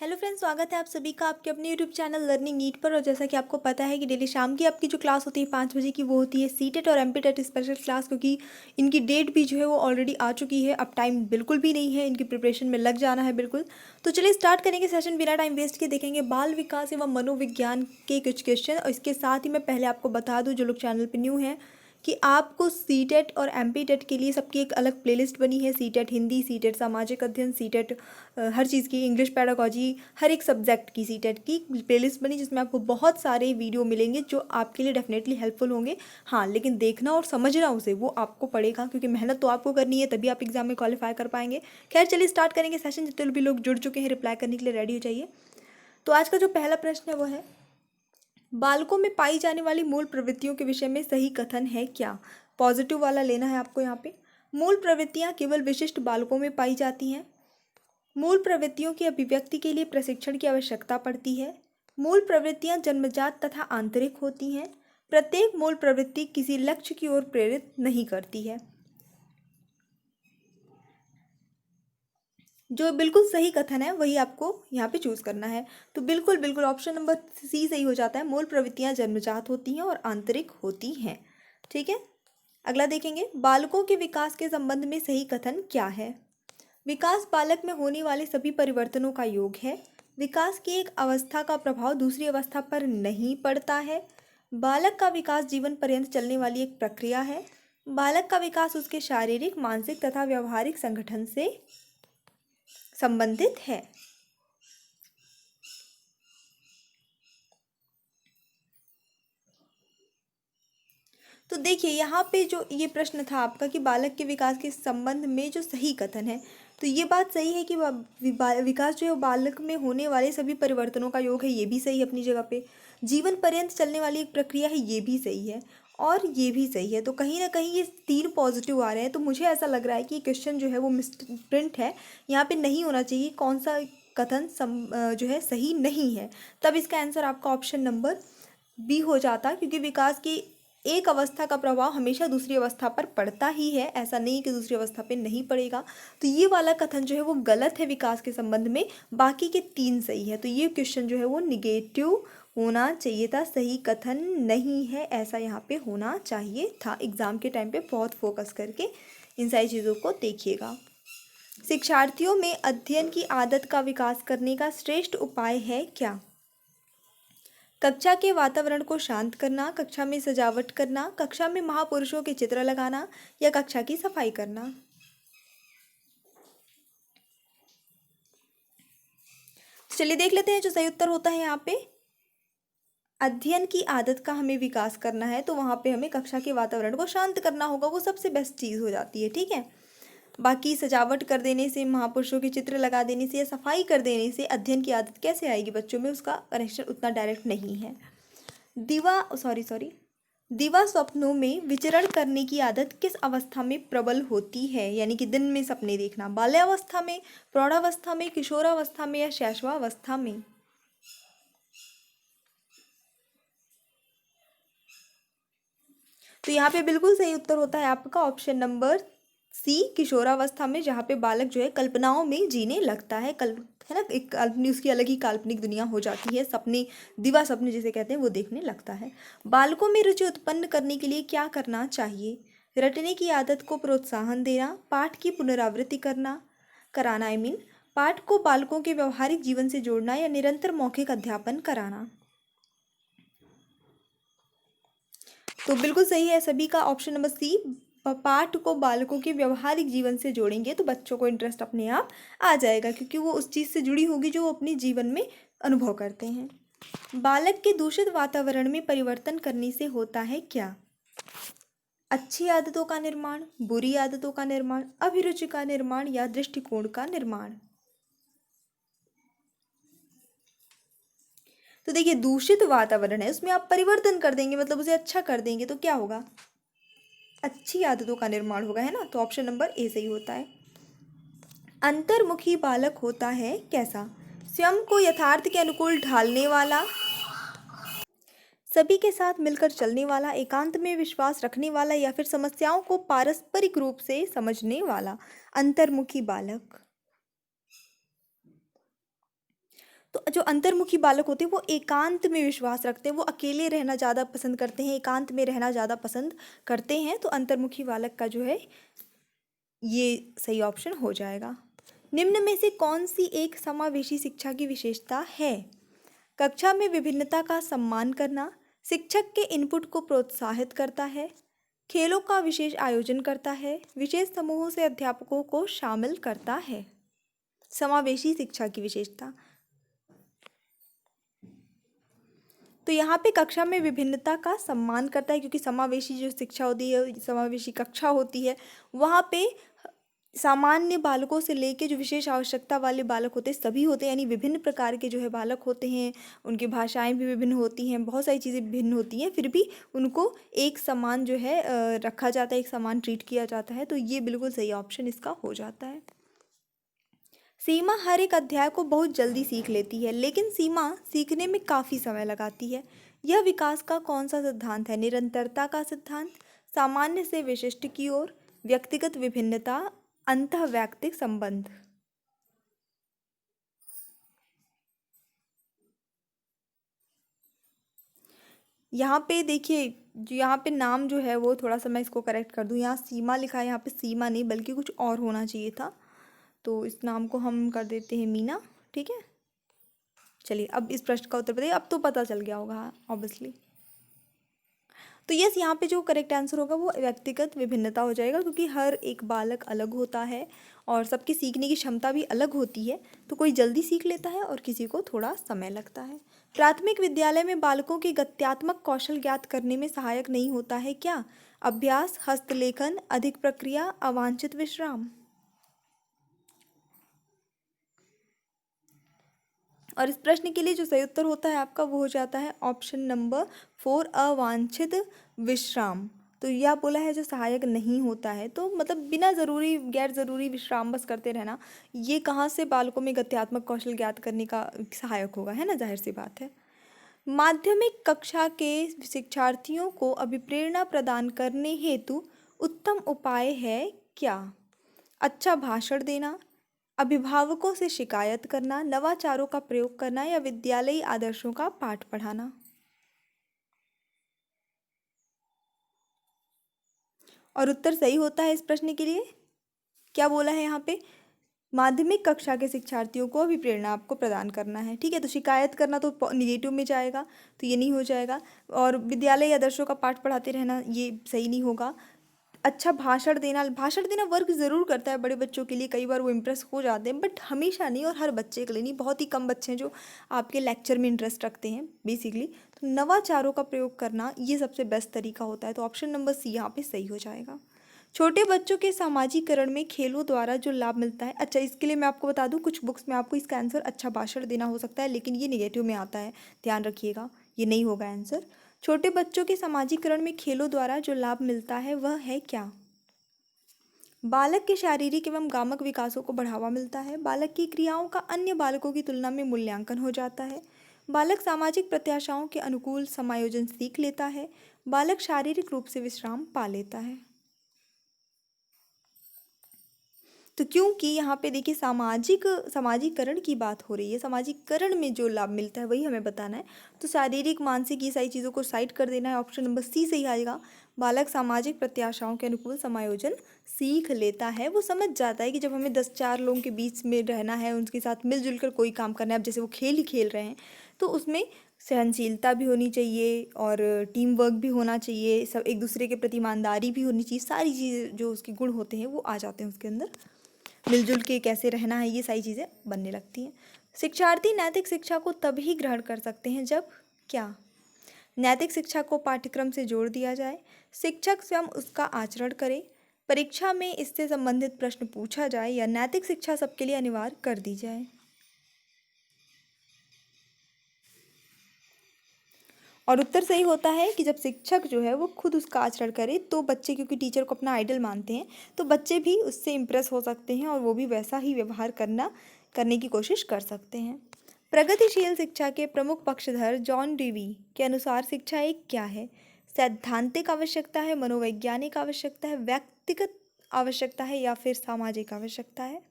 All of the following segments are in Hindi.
हेलो फ्रेंड्स, स्वागत है आप सभी का आपके अपने यूट्यूब चैनल लर्निंग नीट पर। और जैसा कि आपको पता है कि डेली शाम की आपकी जो क्लास होती है 5 बजे की, वो होती है सीटेट और एमपीटेट स्पेशल क्लास। क्योंकि इनकी डेट भी जो है वो ऑलरेडी आ चुकी है, अब टाइम बिल्कुल भी नहीं है, इनकी प्रिपरेशन में लग जाना है बिल्कुल। तो चलिए स्टार्ट करेंगे सेशन बिना टाइम वेस्ट के। देखेंगे बाल विकास एवं मनोविज्ञान के कुछ क्वेश्चन। और इसके साथ ही मैं पहले आपको बता दूँ, जो लोग चैनल पर न्यू हैं, कि आपको सीटेट और एमपीटेट के लिए सबकी एक अलग प्लेलिस्ट बनी है। सीटेट हिंदी, सीटेट सामाजिक अध्ययन, सीटेट हर चीज़ की, इंग्लिश पेडागोजी, हर एक सब्जेक्ट की सीटेट की प्लेलिस्ट बनी, जिसमें आपको बहुत सारे वीडियो मिलेंगे जो आपके लिए डेफिनेटली हेल्पफुल होंगे। हाँ, लेकिन देखना और समझना उसे वो आपको पड़ेगा, क्योंकि मेहनत तो आपको करनी है, तभी आप एग्जाम में क्वालिफाई कर पाएंगे। खैर चलिए स्टार्ट करेंगे सेशन। जितने भी लोग जुड़ चुके हैं रिप्लाई करने के लिए रेडी हो जाइए। तो आज का जो पहला प्रश्न है वो है, बालकों में पाई जाने वाली मूल प्रवृत्तियों के विषय में सही कथन है क्या। पॉजिटिव वाला लेना है आपको यहाँ पे। मूल प्रवृत्तियाँ केवल विशिष्ट बालकों में पाई जाती हैं। मूल प्रवृत्तियों की अभिव्यक्ति के लिए प्रशिक्षण की आवश्यकता पड़ती है। मूल प्रवृत्तियां जन्मजात तथा आंतरिक होती हैं। प्रत्येक मूल प्रवृत्ति किसी लक्ष्य की ओर प्रेरित नहीं करती है। जो बिल्कुल सही कथन है वही आपको यहाँ पे चूज करना है। तो बिल्कुल बिल्कुल ऑप्शन नंबर सी सही हो जाता है। मूल प्रवृत्तियां जन्मजात होती हैं और आंतरिक होती हैं। ठीक है, अगला देखेंगे, बालकों के विकास के संबंध में सही कथन क्या है। विकास बालक में होने वाले सभी परिवर्तनों का योग है। विकास की एक अवस्था का प्रभाव दूसरी अवस्था पर नहीं पड़ता है। बालक का विकास जीवन पर्यंत चलने वाली एक प्रक्रिया है। बालक का विकास उसके शारीरिक, मानसिक तथा व्यवहारिक संगठन से संबंधित है। तो देखिए यहाँ पे जो ये प्रश्न था आपका कि बालक के विकास के संबंध में जो सही कथन है, तो ये बात सही है कि विकास जो है वो बालक में होने वाले सभी परिवर्तनों का योग है, ये भी सही है अपनी जगह पे। जीवन पर्यंत चलने वाली एक प्रक्रिया है, ये भी सही है, और ये भी सही है। तो कहीं ना कहीं ये तीन पॉजिटिव आ रहे हैं। तो मुझे ऐसा लग रहा है कि क्वेश्चन जो है वो मिसप्रिंट है, यहाँ पे नहीं होना चाहिए। कौन सा कथन जो है सही नहीं है, तब इसका आंसर आपका ऑप्शन नंबर बी हो जाता। क्योंकि विकास की एक अवस्था का प्रभाव हमेशा दूसरी अवस्था पर पड़ता ही है, ऐसा नहीं कि दूसरी अवस्था पे नहीं पड़ेगा। तो ये वाला कथन जो है वो गलत है विकास के संबंध में, बाकी के तीन सही है। तो ये क्वेश्चन जो है वो निगेटिव होना चाहिए था, सही कथन नहीं है, ऐसा यहाँ पे होना चाहिए था। एग्जाम के टाइम पे बहुत फोकस करके इन सारी चीज़ों को देखिएगा। शिक्षार्थियों में अध्ययन की आदत का विकास करने का श्रेष्ठ उपाय है क्या। कक्षा के वातावरण को शांत करना, कक्षा में सजावट करना, कक्षा में महापुरुषों के चित्र लगाना, या कक्षा की सफाई करना। चलिए देख लेते हैं जो सही उत्तर होता है यहाँ पे। अध्ययन की आदत का हमें विकास करना है, तो वहाँ पे हमें कक्षा के वातावरण को शांत करना होगा, वो सबसे बेस्ट चीज़ हो जाती है। ठीक है, बाकी सजावट कर देने से, महापुरुषों के चित्र लगा देने से या सफाई कर देने से अध्ययन की आदत कैसे आएगी बच्चों में, उसका कनेक्शन उतना डायरेक्ट नहीं है। दिवा स्वप्नों में विचरण करने की आदत किस अवस्था में प्रबल होती है, यानी कि दिन में सपने देखना। बाल्यावस्था में, प्रौढ़ावस्था में, किशोरावस्था में, या शैशवावस्था में। तो यहाँ पे बिल्कुल सही उत्तर होता है आपका ऑप्शन नंबर सी, किशोरावस्था में, जहाँ पे बालक जो है कल्पनाओं में जीने लगता है। है ना, एक काल्पनिक, उसकी अलग ही काल्पनिक दुनिया हो जाती है, सपने, दिवा सपने जिसे कहते हैं, वो देखने लगता है। बालकों में रुचि उत्पन्न करने के लिए क्या करना चाहिए। रटने की आदत को प्रोत्साहन देना, पाठ की पुनरावृत्ति कराना, पाठ को बालकों के व्यवहारिक जीवन से जोड़ना, या निरंतर मौखिक अध्यापन कराना। तो बिल्कुल सही है सभी का ऑप्शन नंबर सी। पाठ को बालकों के व्यवहारिक जीवन से जोड़ेंगे तो बच्चों को इंटरेस्ट अपने आप आ जाएगा, क्योंकि वो उस चीज़ से जुड़ी होगी जो वो अपने जीवन में अनुभव करते हैं। बालक के दूषित वातावरण में परिवर्तन करने से होता है क्या। अच्छी आदतों का निर्माण, बुरी आदतों का निर्माण, अभिरुचि का निर्माण, या दृष्टिकोण का निर्माण। तो देखिए, दूषित वातावरण है, उसमें आप परिवर्तन कर देंगे, मतलब उसे अच्छा कर देंगे, तो क्या होगा, अच्छी आदतों का निर्माण होगा, है ना। तो ऑप्शन नंबर ए सही होता है। अंतर्मुखी बालक होता है कैसा। स्वयं को यथार्थ के अनुकूल ढालने वाला, सभी के साथ मिलकर चलने वाला, एकांत में विश्वास रखने वाला, या फिर समस्याओं को पारस्परिक रूप से समझने वाला। अंतर्मुखी बालक। तो जो अंतर्मुखी बालक होते हैं वो एकांत में विश्वास रखते हैं, वो अकेले रहना ज़्यादा पसंद करते हैं, एकांत में रहना ज़्यादा पसंद करते हैं। तो अंतर्मुखी बालक का जो है ये सही ऑप्शन हो जाएगा। निम्न में से कौन सी एक समावेशी शिक्षा की विशेषता है? कक्षा में विभिन्नता का सम्मान करना, शिक्षक के इनपुट को प्रोत्साहित करता है, खेलों का विशेष आयोजन करता है, विशेष समूहों से अध्यापकों को शामिल करता है। समावेशी शिक्षा की विशेषता, तो यहाँ पे कक्षा में विभिन्नता का सम्मान करता है, क्योंकि समावेशी जो शिक्षा होती है, समावेशी कक्षा होती है, वहाँ पे सामान्य बालकों से लेके जो विशेष आवश्यकता वाले बालक होते हैं सभी होते हैं, यानी विभिन्न प्रकार के जो है बालक होते हैं, उनकी भाषाएं भी विभिन्न होती हैं, बहुत सारी चीज़ें भिन्न होती हैं, फिर भी उनको एक समान जो है रखा जाता है, एक समान ट्रीट किया जाता है। तो ये बिल्कुल सही ऑप्शन इसका हो जाता है। सीमा हर एक अध्याय को बहुत जल्दी सीख लेती है, लेकिन सीमा सीखने में काफ़ी समय लगाती है। यह विकास का कौन सा सिद्धांत है? निरंतरता का सिद्धांत, सामान्य से विशिष्ट की ओर, व्यक्तिगत विभिन्नता, अंतःवैयक्तिक संबंध। यहाँ पे देखिए, जो यहाँ पे नाम जो है वो थोड़ा सा मैं इसको करेक्ट कर दूँ, यहाँ सीमा लिखा है, यहाँ पे सीमा नहीं बल्कि कुछ और होना चाहिए था, तो इस नाम को हम कर देते हैं मीना। ठीक है, चलिए अब इस प्रश्न का उत्तर बताइए। अब तो पता चल गया होगा ऑब्वियसली। तो यस, यहाँ पे जो करेक्ट आंसर होगा वो व्यक्तिगत विभिन्नता हो जाएगा, क्योंकि हर एक बालक अलग होता है और सबकी सीखने की क्षमता भी अलग होती है। तो कोई जल्दी सीख लेता है और किसी को थोड़ा समय लगता है। प्राथमिक विद्यालय में बालकों के गत्यात्मक कौशल ज्ञात करने में सहायक नहीं होता है क्या? अभ्यास, हस्तलेखन, अधिक प्रक्रिया, अवांछित विश्राम। और इस प्रश्न के लिए जो सही उत्तर होता है आपका वो हो जाता है ऑप्शन नंबर 4, अवांछित विश्राम। तो यह बोला है जो सहायक नहीं होता है, तो मतलब बिना ज़रूरी गैर ज़रूरी विश्राम बस करते रहना, ये कहाँ से बालकों में गत्यात्मक कौशल ज्ञात करने का सहायक होगा, है ना, जाहिर सी बात है। माध्यमिक कक्षा के शिक्षार्थियों को अभिप्रेरणा प्रदान करने हेतु उत्तम उपाय है क्या? अच्छा भाषण देना, अभिभावकों से शिकायत करना, नवाचारों का प्रयोग करना, या विद्यालयी आदर्शों का पाठ पढ़ाना। और उत्तर सही होता है इस प्रश्न के लिए। क्या बोला है यहाँ पे? माध्यमिक कक्षा के शिक्षार्थियों को अभिप्रेरणा आपको प्रदान करना है। ठीक है, तो शिकायत करना तो निगेटिव में जाएगा, तो ये नहीं हो जाएगा। और विद्यालय आदर्शों का पाठ पढ़ाते रहना ये सही नहीं होगा। अच्छा भाषण देना, भाषण देना वर्क ज़रूर करता है बड़े बच्चों के लिए, कई बार वो इम्प्रेस हो जाते हैं, बट हमेशा नहीं और हर बच्चे के लिए नहीं, बहुत ही कम बच्चे हैं जो आपके लेक्चर में इंटरेस्ट रखते हैं बेसिकली। तो नवाचारों का प्रयोग करना ये सबसे बेस्ट तरीका होता है, तो ऑप्शन नंबर सी यहाँ पे सही हो जाएगा। छोटे बच्चों के सामाजिकरण में खेलों द्वारा जो लाभ मिलता है, अच्छा इसके लिए मैं आपको बता दूं, कुछ बुक्स में आपको इसका आंसर अच्छा भाषण देना हो सकता है, लेकिन ये निगेटिव में आता है, ध्यान रखिएगा, ये नहीं होगा आंसर। छोटे बच्चों के सामाजिकरण में खेलों द्वारा जो लाभ मिलता है वह है क्या? बालक के शारीरिक एवं गामक विकासों को बढ़ावा मिलता है, बालक की क्रियाओं का अन्य बालकों की तुलना में मूल्यांकन हो जाता है, बालक सामाजिक प्रत्याशाओं के अनुकूल समायोजन सीख लेता है, बालक शारीरिक रूप से विश्राम पा लेता है। तो क्योंकि यहाँ पे देखिए समाजीकरण की बात हो रही है, समाजीकरण में जो लाभ मिलता है वही हमें बताना है, तो शारीरिक मानसिक ये सारी चीज़ों को साइड कर देना है, ऑप्शन नंबर सी सही आएगा। बालक सामाजिक प्रत्याशाओं के अनुकूल समायोजन सीख लेता है, वो समझ जाता है कि जब हमें 10-4 लोगों के बीच में रहना है, उनके साथ मिलजुल कर कोई काम करना है, अब जैसे वो खेल ही खेल रहे हैं, तो उसमें सहनशीलता भी होनी चाहिए और टीम वर्क भी होना चाहिए, सब एक दूसरे के प्रति ईमानदारी भी होनी चाहिए, सारी चीज़ें जो उसके गुण होते हैं वो आ जाते हैं उसके अंदर, मिलजुल के कैसे रहना है ये सारी चीज़ें बनने लगती हैं। शिक्षार्थी नैतिक शिक्षा को तभी ग्रहण कर सकते हैं जब क्या? नैतिक शिक्षा को पाठ्यक्रम से जोड़ दिया जाए, शिक्षक स्वयं उसका आचरण करे, परीक्षा में इससे संबंधित प्रश्न पूछा जाए, या नैतिक शिक्षा सबके लिए अनिवार्य कर दी जाए। और उत्तर सही होता है कि जब शिक्षक जो है वो खुद उसका आचरण करे तो बच्चे, क्योंकि टीचर को अपना आइडल मानते हैं, तो बच्चे भी उससे इम्प्रेस हो सकते हैं और वो भी वैसा ही व्यवहार करने की कोशिश कर सकते हैं। प्रगतिशील शिक्षा के प्रमुख पक्षधर जॉन डीवी के अनुसार शिक्षा एक क्या है? सैद्धांतिक आवश्यकता है, मनोवैज्ञानिक आवश्यकता है, व्यक्तिगत आवश्यकता है, या फिर सामाजिक आवश्यकता है?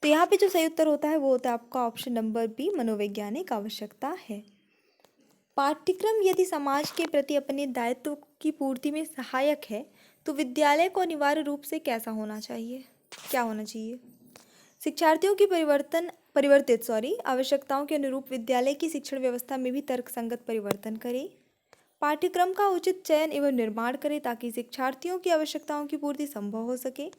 तो यहाँ पे जो सही उत्तर होता है वो होता है आपका ऑप्शन नंबर बी, मनोवैज्ञानिक आवश्यकता है। पाठ्यक्रम यदि समाज के प्रति अपने दायित्व की पूर्ति में सहायक है तो विद्यालय को अनिवार्य रूप से कैसा होना चाहिए, क्या होना चाहिए? शिक्षार्थियों की परिवर्तित आवश्यकताओं के अनुरूप विद्यालय की शिक्षण व्यवस्था में भी तर्कसंगत परिवर्तन करें। पाठ्यक्रम का उचित चयन एवं निर्माण करें ताकि शिक्षार्थियों की आवश्यकताओं की पूर्ति संभव हो सके।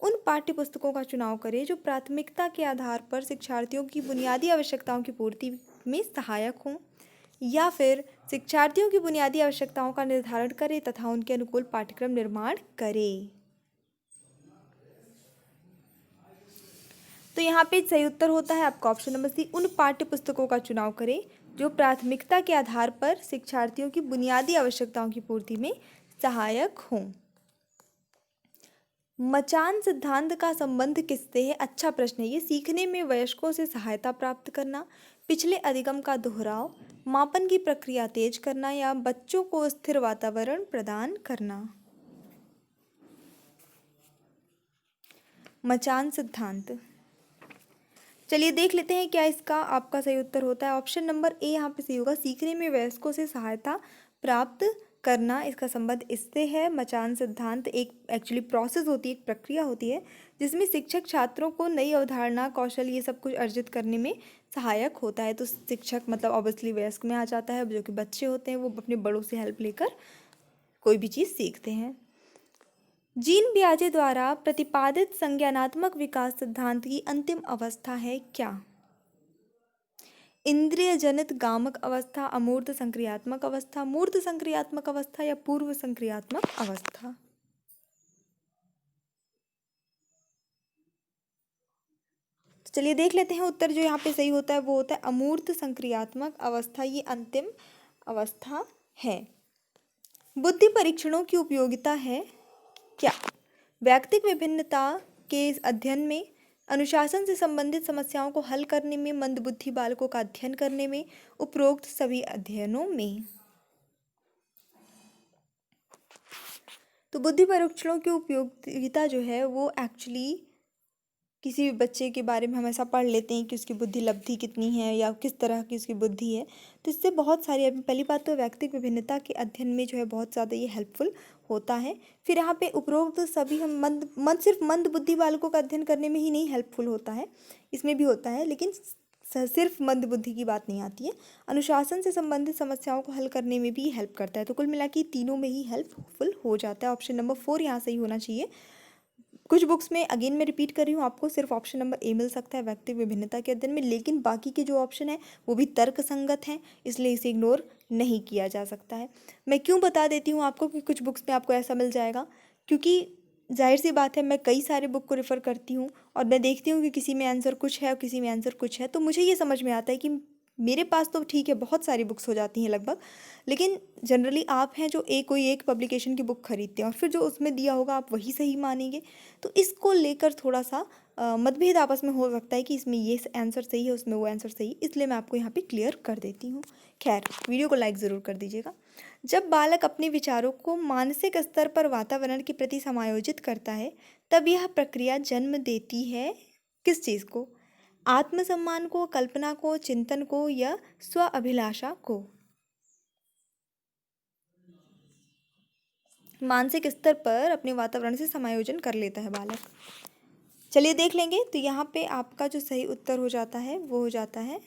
उन पाठ्य पुस्तकों का चुनाव करें जो प्राथमिकता के आधार पर शिक्षार्थियों की बुनियादी आवश्यकताओं की पूर्ति में सहायक हों, या फिर शिक्षार्थियों की बुनियादी आवश्यकताओं का निर्धारण करें तथा उनके अनुकूल पाठ्यक्रम निर्माण करें। तो यहाँ पे सही उत्तर होता है आपका ऑप्शन नंबर सी, उन पाठ्य पुस्तकों का चुनाव करें जो प्राथमिकता के आधार पर शिक्षार्थियों की बुनियादी आवश्यकताओं की पूर्ति में सहायक हों। मचान सिद्धांत का संबंध किससे है? अच्छा प्रश्न है ये। सीखने में वयस्कों से सहायता प्राप्त करना, पिछले अधिगम का दोहराव, मापन की प्रक्रिया तेज करना या बच्चों को स्थिर वातावरण प्रदान करना। मचान सिद्धांत, चलिए देख लेते हैं क्या इसका आपका सही उत्तर होता है। ऑप्शन नंबर ए यहाँ पे सही होगा, सीखने में वयस्कों से सहायता प्राप्त करना, इसका संबंध इससे है। मचान सिद्धांत एक एक्चुअली प्रोसेस होती है, एक प्रक्रिया होती है जिसमें शिक्षक छात्रों को नई अवधारणा, कौशल ये सब कुछ अर्जित करने में सहायक होता है। तो शिक्षक मतलब ऑब्वियसली वयस्क में आ जाता है, जो कि बच्चे होते हैं वो अपने बड़ों से हेल्प लेकर कोई भी चीज़ सीखते हैं। जीन पियाजे द्वारा प्रतिपादित संज्ञानात्मक विकास सिद्धांत की अंतिम अवस्था है क्या? इंद्रिय जनित गामक अवस्था, अमूर्त संक्रियात्मक अवस्था, मूर्त संक्रियात्मक अवस्था या पूर्व संक्रियात्मक अवस्था। तो चलिए देख लेते हैं उत्तर जो यहाँ पे सही होता है वो होता है अमूर्त संक्रियात्मक अवस्था, ये अंतिम अवस्था है। बुद्धि परीक्षणों की उपयोगिता है क्या? व्यक्तिगत विभिन्नता के अध्ययन में, अनुशासन से संबंधित समस्याओं को हल करने में, मंदबुद्धि बालकों का अध्ययन करने में, उपरोक्त सभी अध्ययनों में। तो बुद्धि परीक्षणों की उपयोगिता जो है वो एक्चुअली किसी भी बच्चे के बारे में हम ऐसा पढ़ लेते हैं कि उसकी बुद्धि लब्धि कितनी है या किस तरह की उसकी बुद्धि है, तो इससे बहुत सारी, अभी पहली बात तो व्यक्तिगत विभिन्नता के अध्ययन में जो है बहुत ज़्यादा ये हेल्पफुल होता है। फिर यहाँ पे उपरोक्त सभी हम सिर्फ मंद बुद्धि बालकों का अध्ययन करने में ही नहीं हेल्पफुल होता है, इसमें भी होता है, लेकिन सिर्फ मंद बुद्धि की बात नहीं आती है। अनुशासन से संबंधित समस्याओं को हल करने में भी हेल्प करता है। तो कुल मिला के तीनों में ही हेल्पफुल हो जाता है। ऑप्शन नंबर 4 यहाँ सही होना चाहिए। कुछ बुक्स में अगेन मैं रिपीट कर रही हूँ, आपको सिर्फ ऑप्शन नंबर ए मिल सकता है व्यक्तिगत विभिन्नता के अध्ययन में, लेकिन बाकी के जो ऑप्शन है वो भी तर्क संगत हैं, इसलिए इसे इग्नोर नहीं किया जा सकता है। मैं क्यों बता देती हूँ आपको कि कुछ बुक्स में आपको ऐसा मिल जाएगा, क्योंकि जाहिर सी बात है मैं कई सारे बुक को रेफ़र करती हूँ और मैं देखती हूँ कि किसी में आंसर कुछ है और किसी में आंसर कुछ है, तो मुझे ये समझ में आता है कि मेरे पास तो ठीक है बहुत सारी बुक्स हो जाती हैं लगभग, लेकिन जनरली आप हैं जो कोई एक पब्लिकेशन की बुक खरीदते हैं और फिर जो उसमें दिया होगा आप वही सही मानेंगे, तो इसको लेकर थोड़ा सा मतभेद आपस में हो सकता है कि इसमें ये आंसर सही है उसमें वो आंसर सही, इसलिए मैं आपको यहाँ पे क्लियर कर देती हूँ। खैर, वीडियो को लाइक ज़रूर कर दीजिएगा। जब बालक अपने विचारों को मानसिक स्तर पर वातावरण के प्रति समायोजित करता है तब यह प्रक्रिया जन्म देती है किस चीज़ को? आत्मसम्मान को, कल्पना को, चिंतन को या स्व अभिलाषा को? मानसिक स्तर पर अपने वातावरण से समायोजन कर लेता है बालक। चलिए देख लेंगे, तो यहाँ पे आपका जो सही उत्तर हो जाता है वो हो जाता है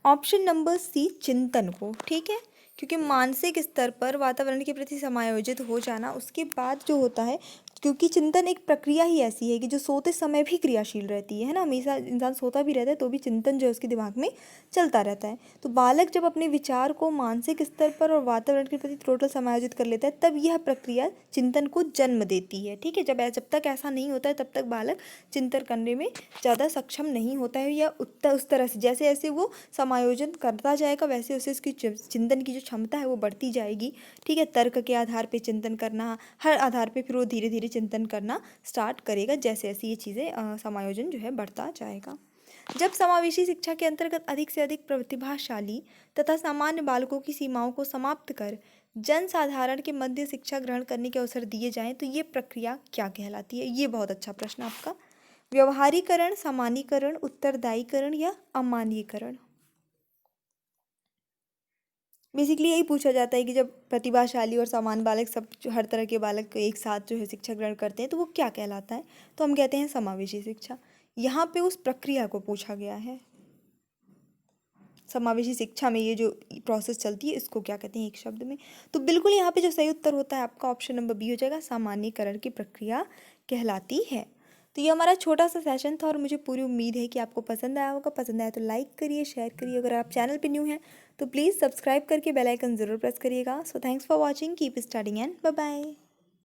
ऑप्शन नंबर सी, चिंतन को। ठीक है, क्योंकि मानसिक स्तर पर वातावरण के प्रति समायोजित हो जाना, उसके बाद जो होता है, क्योंकि चिंतन एक प्रक्रिया ही ऐसी है कि जो सोते समय भी क्रियाशील रहती है ना, हमेशा इंसान सोता भी रहता है तो भी चिंतन जो है उसके दिमाग में चलता रहता है। तो बालक जब अपने विचार को मानसिक स्तर पर और वातावरण के प्रति टोटल समायोजित कर लेता है तब यह प्रक्रिया चिंतन को जन्म देती है। ठीक है, जब तक ऐसा नहीं होता है तब तक बालक चिंतन करने में ज़्यादा सक्षम नहीं होता है, या उस तरह से जैसे जैसे वो समायोजन करता जाएगा वैसे वैसे उसकी चिंतन की जो क्षमता है वो बढ़ती जाएगी। ठीक है, तर्क के आधार पे चिंतन करना, हर आधार पे फिर वो धीरे धीरे चिंतन करना स्टार्ट करेगा जैसे जैसे ये चीज़ें समायोजन जो है बढ़ता जाएगा। जब समावेशी शिक्षा के अंतर्गत अधिक से अधिक प्रतिभाशाली तथा सामान्य बालकों की सीमाओं को समाप्त कर जन साधारण के मध्य शिक्षा ग्रहण करने के अवसर दिए जाएं तो ये प्रक्रिया क्या कहलाती है? ये बहुत अच्छा प्रश्न आपका। व्यवहारीकरण, सामान्यीकरण, उत्तरदायीकरण या अमान्यीकरण। बेसिकली यही पूछा जाता है कि जब प्रतिभाशाली और सामान्य बालक सब हर तरह के बालक एक साथ जो है शिक्षा ग्रहण करते हैं तो वो क्या कहलाता है, तो हम कहते हैं समावेशी शिक्षा। यहाँ पे उस प्रक्रिया को पूछा गया है। समावेशी शिक्षा में ये जो प्रोसेस चलती है इसको क्या कहते हैं एक शब्द में। तो बिल्कुल यहाँ पे जो सही उत्तर होता है आपका ऑप्शन नंबर बी हो जाएगा, सामान्यीकरण की प्रक्रिया कहलाती है। तो ये हमारा छोटा सा सेशन था और मुझे पूरी उम्मीद है कि आपको पसंद आया होगा। पसंद आया तो लाइक करिए, शेयर करिए। अगर आप चैनल पे न्यू हैं तो प्लीज़ सब्सक्राइब करके बेल आइकन ज़रूर प्रेस करिएगा। So thanks for watching, keep studying and bye bye.